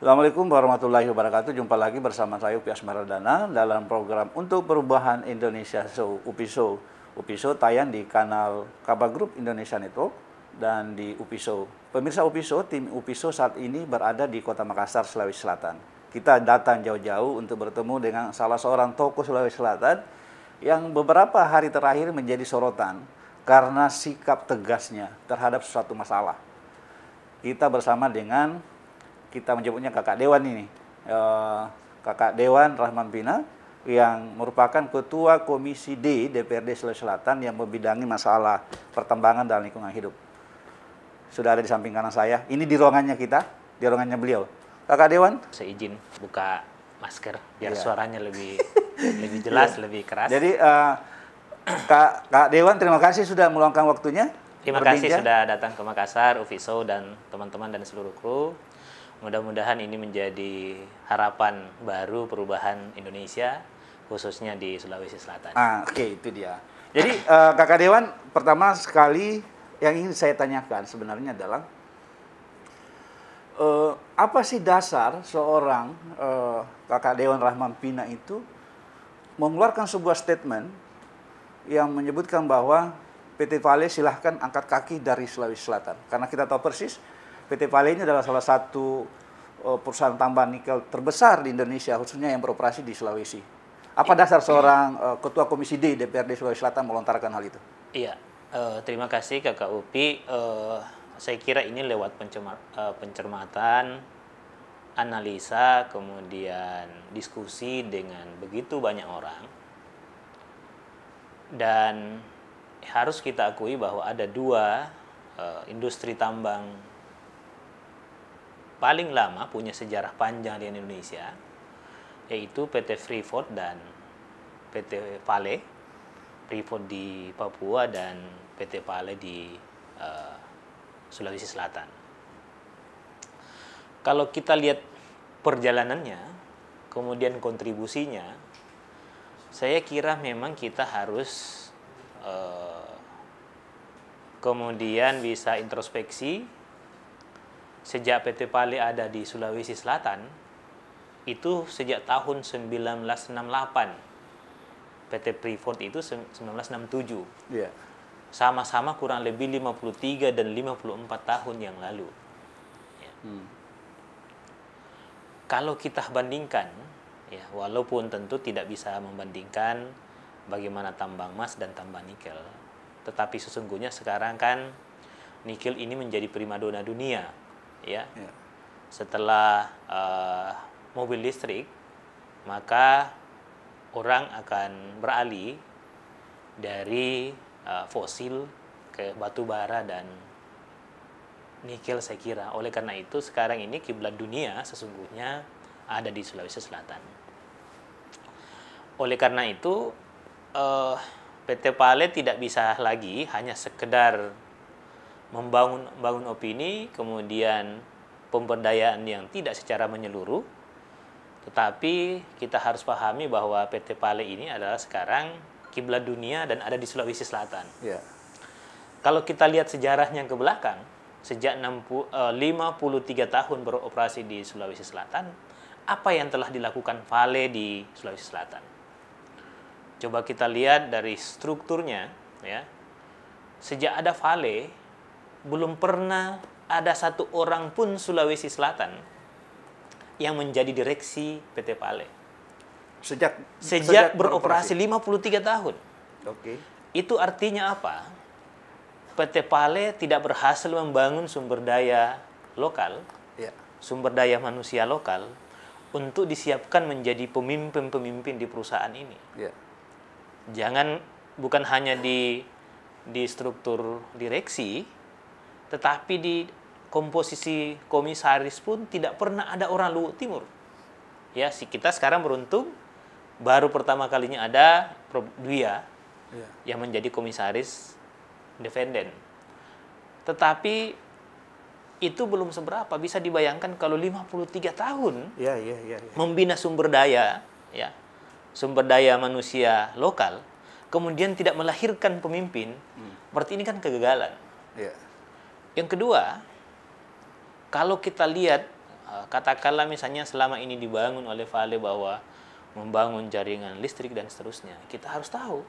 Assalamualaikum warahmatullahi wabarakatuh. Jumpa lagi bersama saya Upi Asmaradana dalam program Untuk Perubahan Indonesia Show Upi Show. Upi Show tayang di kanal Kaba Group Indonesia Network dan di Upi Show. Pemirsa Upi Show, tim Upi Show saat ini berada di Kota Makassar, Sulawesi Selatan. Kita datang jauh-jauh untuk bertemu dengan salah seorang tokoh Sulawesi Selatan yang beberapa hari terakhir menjadi sorotan karena sikap tegasnya terhadap suatu masalah. Kita bersama dengan, kita menyebutnya Kakak Dewan ini, Kakak Dewan Rahman Pina, yang merupakan Ketua Komisi D DPRD Sulawesi Selatan yang membidangi masalah pertambangan dan lingkungan hidup. Sudah ada di samping kanan saya, ini di ruangannya kita, di ruangannya beliau. Kakak Dewan, saya izin buka masker biar suaranya lebih jelas, lebih keras. Jadi Kak Dewan, terima kasih sudah meluangkan waktunya. Terima kasih sudah datang ke Makassar, Upi Show dan teman-teman dan seluruh kru. Mudah-mudahan ini menjadi harapan baru perubahan Indonesia, khususnya di Sulawesi Selatan. Oke, itu dia. Jadi Kakak Dewan, pertama sekali yang ingin saya tanyakan sebenarnya adalah apa sih dasar seorang Kakak Dewan Rahman Pina itu mengeluarkan sebuah statement yang menyebutkan bahwa PT Vale silahkan angkat kaki dari Sulawesi Selatan. Karena kita tahu persis PT Vale ini adalah salah satu perusahaan tambang nikel terbesar di Indonesia, khususnya yang beroperasi di Sulawesi. Apa dasar seorang Ketua Komisi D DPRD Sulawesi Selatan melontarkan hal itu? Iya, terima kasih Kakak Upi. Saya kira ini lewat pencermatan, analisa, kemudian diskusi dengan begitu banyak orang. Dan harus kita akui bahwa ada dua industri tambang paling lama, punya sejarah panjang di Indonesia, yaitu PT Freeport dan PT Vale. Freeport di Papua dan PT Vale di Sulawesi Selatan. Kalau kita lihat perjalanannya, kemudian kontribusinya, saya kira memang kita harus kemudian bisa introspeksi. Sejak PT Vale ada di Sulawesi Selatan, itu sejak tahun 1968. PT Freeport itu 1967. Yeah. Sama-sama kurang lebih 53 dan 54 tahun yang lalu. Ya. Kalau kita bandingkan, ya, walaupun tentu tidak bisa membandingkan bagaimana tambang emas dan tambang nikel, tetapi sesungguhnya sekarang kan nikel ini menjadi primadona dunia. Ya, setelah mobil listrik, maka orang akan beralih dari fosil ke batu bara dan nikel, saya kira. Oleh karena itu sekarang ini kiblat dunia sesungguhnya ada di Sulawesi Selatan. Oleh karena itu PT Vale tidak bisa lagi hanya sekedar membangun opini, kemudian pemberdayaan yang tidak secara menyeluruh, tetapi kita harus pahami bahwa PT Vale ini adalah sekarang kiblat dunia dan ada di Sulawesi Selatan. Yeah. Kalau kita lihat sejarahnya ke belakang, sejak 53 tahun beroperasi di Sulawesi Selatan, apa yang telah dilakukan Vale di Sulawesi Selatan? Coba kita lihat dari strukturnya, ya. Sejak ada Vale, belum pernah ada satu orang pun Sulawesi Selatan yang menjadi direksi PT Vale. Sejak beroperasi 53 tahun. Okay. Itu artinya apa? PT Vale tidak berhasil membangun sumber daya lokal sumber daya manusia lokal untuk disiapkan menjadi pemimpin-pemimpin di perusahaan ini. Ya. Jangan bukan hanya di struktur direksi, tetapi di komposisi komisaris pun tidak pernah ada orang Luwu Timur. Ya, kita sekarang beruntung baru pertama kalinya ada Prof. Dwiya yang menjadi komisaris independen. Tetapi itu belum seberapa. Bisa dibayangkan kalau 53 tahun membina sumber daya, ya, sumber daya manusia lokal, kemudian tidak melahirkan pemimpin, berarti ini kan kegagalan. Ya. Yang kedua, kalau kita lihat, katakanlah misalnya selama ini dibangun oleh Vale bahwa membangun jaringan listrik dan seterusnya, kita harus tahu,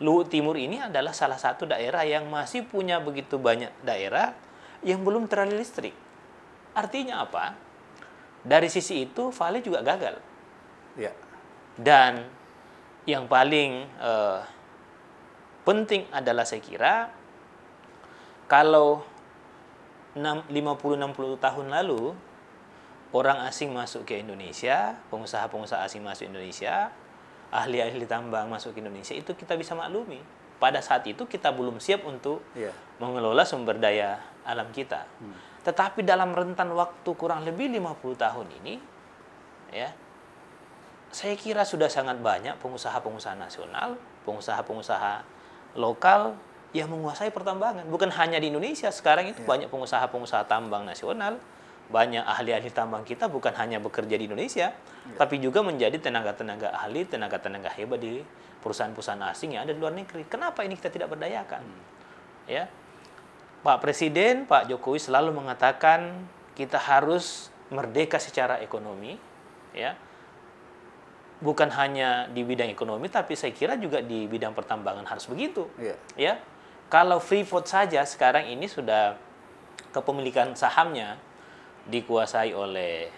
Luwu Timur ini adalah salah satu daerah yang masih punya begitu banyak daerah yang belum teraliri listrik. Artinya apa? Dari sisi itu, Vale juga gagal. Ya. Dan yang paling penting adalah saya kira, kalau 50-60 tahun lalu orang asing masuk ke Indonesia, pengusaha-pengusaha asing masuk Indonesia, ahli-ahli tambang masuk ke Indonesia, itu kita bisa maklumi. Pada saat itu kita belum siap untuk mengelola sumber daya alam kita. Tetapi dalam rentan waktu kurang lebih 50 tahun ini, ya, saya kira sudah sangat banyak pengusaha-pengusaha nasional, pengusaha-pengusaha lokal yang menguasai pertambangan. Bukan hanya di Indonesia, sekarang itu banyak pengusaha-pengusaha tambang nasional, banyak ahli-ahli tambang kita bukan hanya bekerja di Indonesia, tapi juga menjadi tenaga-tenaga ahli, tenaga-tenaga hebat di perusahaan-perusahaan asing yang ada di luar negeri. Kenapa ini kita tidak berdayakan? Ya, Pak Presiden, Pak Jokowi selalu mengatakan kita harus merdeka secara ekonomi, ya. Bukan hanya di bidang ekonomi, tapi saya kira juga di bidang pertambangan harus begitu. Ya, kalau Freeport saja sekarang ini sudah kepemilikan sahamnya dikuasai oleh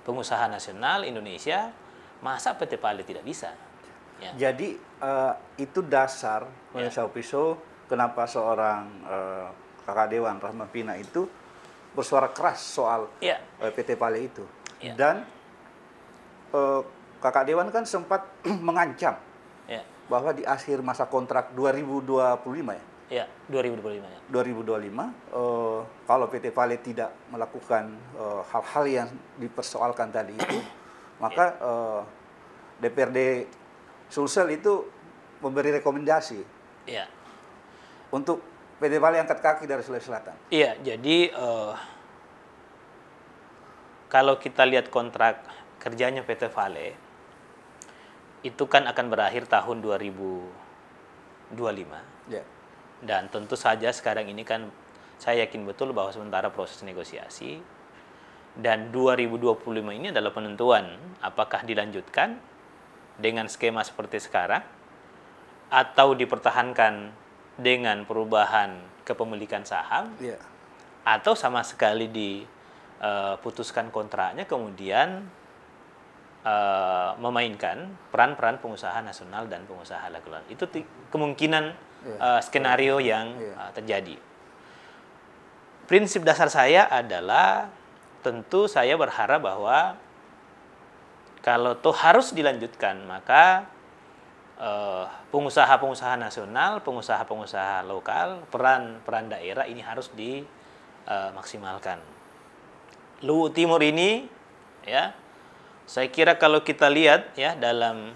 pengusaha nasional Indonesia, masa PT Pale tidak bisa? Ya. Jadi itu dasar pemirsa Upiso kenapa seorang Kakak Dewan Rahman Pina itu bersuara keras soal PT Pale itu. Dan Kakak Dewan kan sempat mengancam bahwa di akhir masa kontrak 2025 ya? Ya, 2025 ya. 2025 kalau PT Pale tidak melakukan hal-hal yang dipersoalkan tadi itu, maka DPRD Sulsel itu memberi rekomendasi untuk PT Pale angkat kaki dari Sulawesi Selatan. Iya, jadi kalau kita lihat kontrak kerjanya PT Pale, itu kan akan berakhir tahun 2025. Dan tentu saja sekarang ini kan saya yakin betul bahwa sementara proses negosiasi, dan 2025 ini adalah penentuan apakah dilanjutkan dengan skema seperti sekarang atau dipertahankan dengan perubahan kepemilikan saham, atau sama sekali diputuskan kontraknya kemudian memainkan peran-peran pengusaha nasional dan pengusaha lokal. Itu kemungkinan skenario yang terjadi. Prinsip dasar saya adalah tentu saya berharap bahwa kalau toh harus dilanjutkan, maka pengusaha-pengusaha nasional, pengusaha-pengusaha lokal, peran daerah ini harus dimaksimalkan. Luwu Timur ini, ya, saya kira kalau kita lihat ya dalam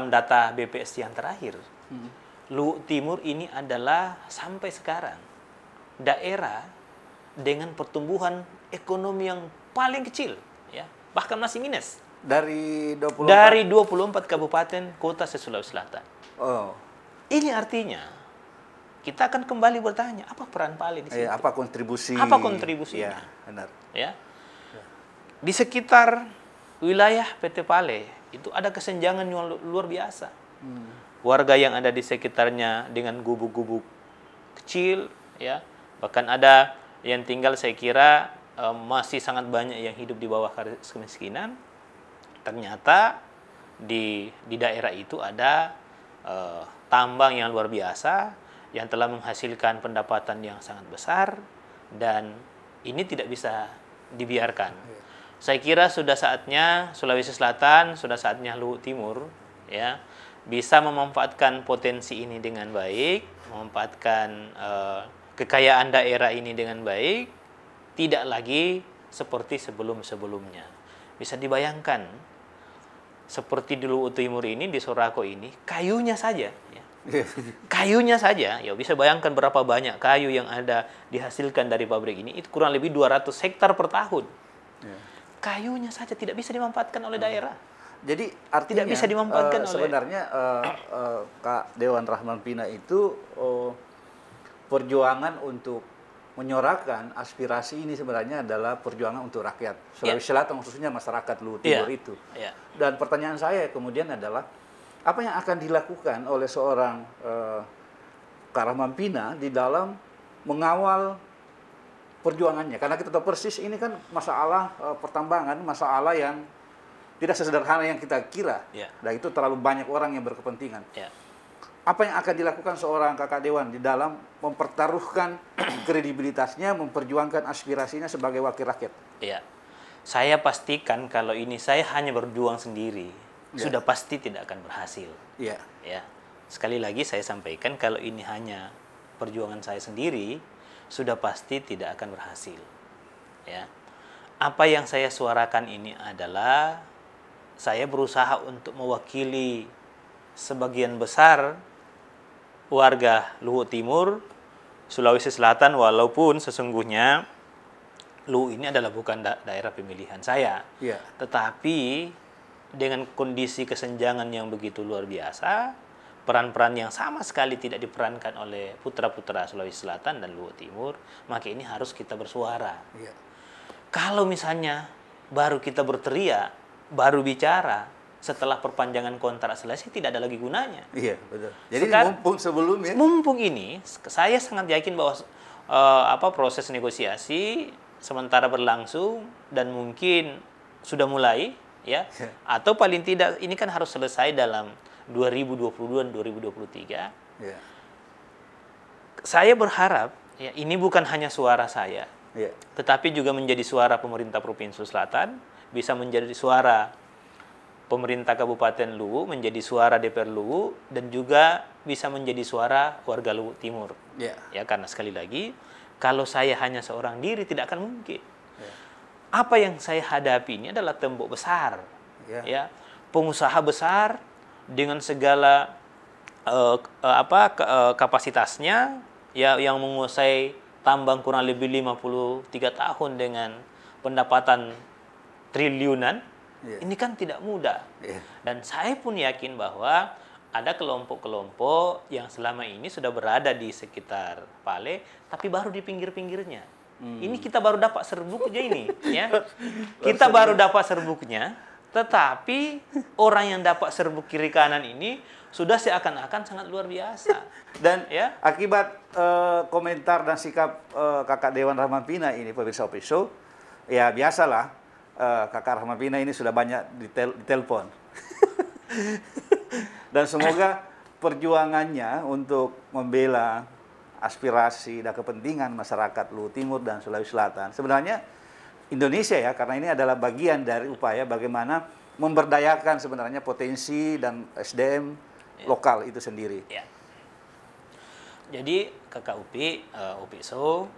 data BPS yang terakhir, Luwu Timur ini adalah sampai sekarang daerah dengan pertumbuhan ekonomi yang paling kecil, ya, bahkan masih minus. Dari 24 kabupaten kota se-Sulawesi Selatan. Ini artinya kita akan kembali bertanya, apa peran Pale di situ? Apa kontribusi? Apa kontribusinya? Ya, benar. Ya. Di sekitar wilayah PT Pale itu ada kesenjangan yang luar biasa. Warga yang ada di sekitarnya dengan gubuk-gubuk kecil, ya, bahkan ada yang tinggal, saya kira masih sangat banyak yang hidup di bawah garis kemiskinan. Ternyata di daerah itu ada tambang yang luar biasa yang telah menghasilkan pendapatan yang sangat besar, dan ini tidak bisa dibiarkan. Saya kira sudah saatnya Sulawesi Selatan, sudah saatnya Luhut Timur ya bisa memanfaatkan potensi ini dengan baik, memanfaatkan kekayaan daerah ini dengan baik, tidak lagi seperti sebelum-sebelumnya. Bisa dibayangkan seperti di Luhut Timur ini, di Sorako ini, kayunya saja ya. Kayunya saja, ya bisa bayangkan berapa banyak kayu yang ada dihasilkan dari pabrik ini, itu kurang lebih 200 hektar per tahun. Kayunya saja tidak bisa dimanfaatkan oleh daerah. Jadi artinya tidak bisa dimanfaatkan sebenarnya Kak Dewan Rahman Pina itu perjuangan untuk menyorakan aspirasi ini sebenarnya adalah perjuangan untuk rakyat Sulawesi Selatan, khususnya masyarakat Luhut Timur itu. Dan pertanyaan saya kemudian adalah, apa yang akan dilakukan oleh seorang Kak Rahman Pina di dalam mengawal perjuangannya? Karena kita tahu persis ini kan masalah pertambangan, masalah yang tidak sesederhana yang kita kira. Dan itu terlalu banyak orang yang berkepentingan. Apa yang akan dilakukan seorang Kakak Dewan di dalam mempertaruhkan kredibilitasnya, memperjuangkan aspirasinya sebagai wakil rakyat? Saya pastikan kalau ini saya hanya berjuang sendiri, sudah pasti tidak akan berhasil. Ya, sekali lagi saya sampaikan kalau ini hanya perjuangan saya sendiri, sudah pasti tidak akan berhasil. Ya, apa yang saya suarakan ini adalah saya berusaha untuk mewakili sebagian besar warga Luhut Timur, Sulawesi Selatan, walaupun sesungguhnya Luhut ini adalah bukan daerah pemilihan saya, tetapi dengan kondisi kesenjangan yang begitu luar biasa, peran-peran yang sama sekali tidak diperankan oleh putra-putra Sulawesi Selatan dan Luhut Timur, maka ini harus kita bersuara. Kalau misalnya baru kita berteriak, baru bicara, setelah perpanjangan kontrak selesai, tidak ada lagi gunanya. Betul. Jadi mumpung sebelumnya. Mumpung ini, saya sangat yakin bahwa proses negosiasi sementara berlangsung dan mungkin sudah mulai, atau paling tidak ini kan harus selesai dalam 2022 dan 2023. Saya berharap ini bukan hanya suara saya, tetapi juga menjadi suara pemerintah Provinsi Selatan, bisa menjadi suara pemerintah Kabupaten Luwu, menjadi suara DPR Luwu, dan juga bisa menjadi suara warga Luhut Timur. Karena sekali lagi, kalau saya hanya seorang diri tidak akan mungkin. Apa yang saya hadapi ini adalah tembok besar, pengusaha besar dengan segala kapasitasnya, yang menguasai tambang kurang lebih 53 tahun dengan pendapatan triliunan. Ini kan tidak mudah. Dan saya pun yakin bahwa ada kelompok-kelompok yang selama ini sudah berada di sekitar Pale, tapi baru di pinggir-pinggirnya. Ini kita baru dapat serbuknya ini. Kita baru dapat serbuknya, tetapi orang yang dapat serbuk kiri kanan ini sudah seakan-akan sangat luar biasa. Dan akibat komentar dan sikap Kakak Dewan Rahman Pina ini, pemirsa Opiso, ya biasalah, Kakak Rahman Pina ini sudah banyak ditelepon. Dan semoga perjuangannya untuk membela aspirasi dan kepentingan masyarakat Luhut Timur dan Sulawesi Selatan, sebenarnya Indonesia karena ini adalah bagian dari upaya bagaimana memberdayakan sebenarnya potensi dan SDM lokal itu sendiri. Jadi Kakak Opiso,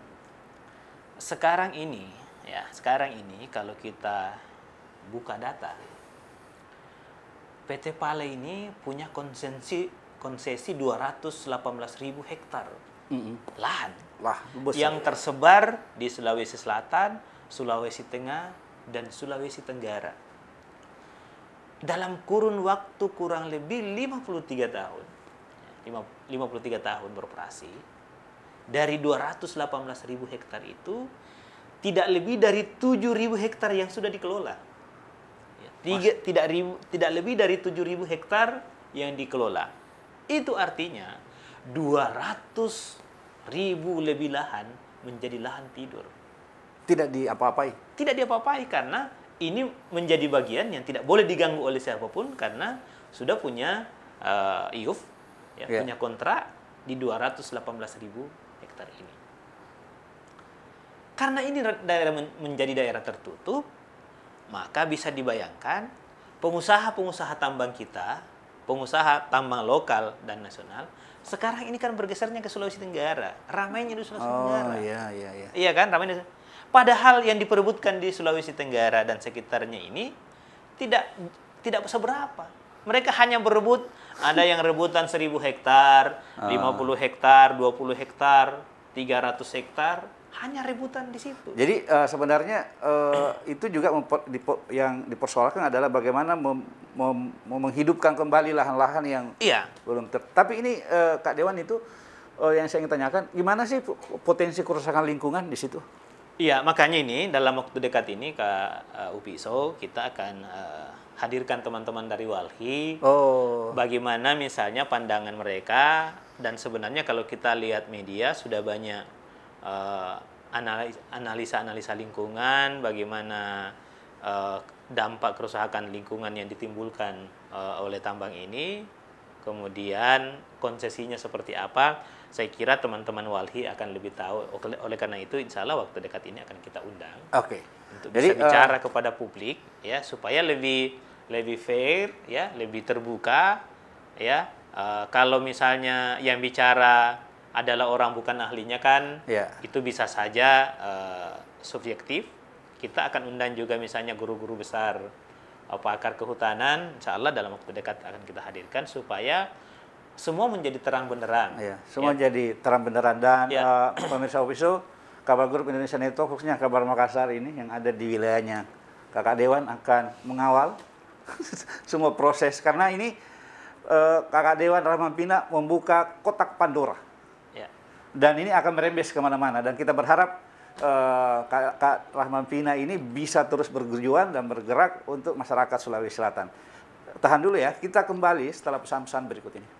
sekarang ini kalau kita buka data, PT Pale ini punya konsesi 218.000 hektar lahan yang tersebar di Sulawesi Selatan, Sulawesi Tengah, dan Sulawesi Tenggara. Dalam kurun waktu kurang lebih 53 tahun, 53 tahun beroperasi, dari 218.000 hektar itu, tidak lebih dari 7.000 hektar yang sudah dikelola. Tidak lebih dari 7.000 hektar yang dikelola. Itu artinya 200.000 lebih lahan menjadi lahan tidur. Tidak diapa-apai. Tidak diapa-apai karena ini menjadi bagian yang tidak boleh diganggu oleh siapapun karena sudah punya IUF, punya kontrak di 218.000 hektar ini. Karena ini daerah menjadi daerah tertutup, maka bisa dibayangkan pengusaha-pengusaha tambang kita, pengusaha tambang lokal dan nasional, sekarang ini kan bergesernya ke Sulawesi Tenggara. Ramainya di Sulawesi Tenggara. Oh iya, iya, iya. Iya kan, ramainya. Padahal yang diperebutkan di Sulawesi Tenggara dan sekitarnya ini tidak seberapa. Mereka hanya berebut, ada yang rebutan 1.000 hektar, 50 hektar, 20 hektar, 300 hektar, hanya rebutan di situ. Jadi sebenarnya itu juga yang dipersoalkan adalah bagaimana menghidupkan kembali lahan-lahan yang belum Tapi ini Kak Dewan itu yang saya ingin tanyakan, gimana sih potensi kerusakan lingkungan di situ? Iya, makanya ini dalam waktu dekat ini Kak UPISO kita akan hadirkan teman-teman dari Walhi. Bagaimana misalnya pandangan mereka, dan sebenarnya kalau kita lihat media sudah banyak analisa-analisa lingkungan, bagaimana dampak kerusakan lingkungan yang ditimbulkan oleh tambang ini, kemudian konsesinya seperti apa. Saya kira teman-teman Walhi akan lebih tahu. Oleh karena itu, insya Allah waktu dekat ini akan kita undang. Untuk bisa bicara kepada publik, ya, supaya lebih fair, ya, lebih terbuka, ya. Kalau misalnya yang bicara adalah orang bukan ahlinya kan, itu bisa saja subjektif. Kita akan undang juga misalnya guru-guru besar, pakar kehutanan, insya Allah dalam waktu dekat akan kita hadirkan supaya semua menjadi terang benderang. Semua jadi terang benderang. Dan pemirsa UPISO, Kabar Grup Indonesia Network, khususnya Kabar Makassar ini yang ada di wilayahnya Kakak Dewan akan mengawal semua proses. Karena ini Kakak Dewan Rahman Pina membuka kotak Pandora. Dan ini akan merembes kemana-mana. Dan kita berharap Kak Rahman Pina ini bisa terus berjuang dan bergerak untuk masyarakat Sulawesi Selatan. Tahan dulu ya, kita kembali setelah pesan-pesan berikut ini.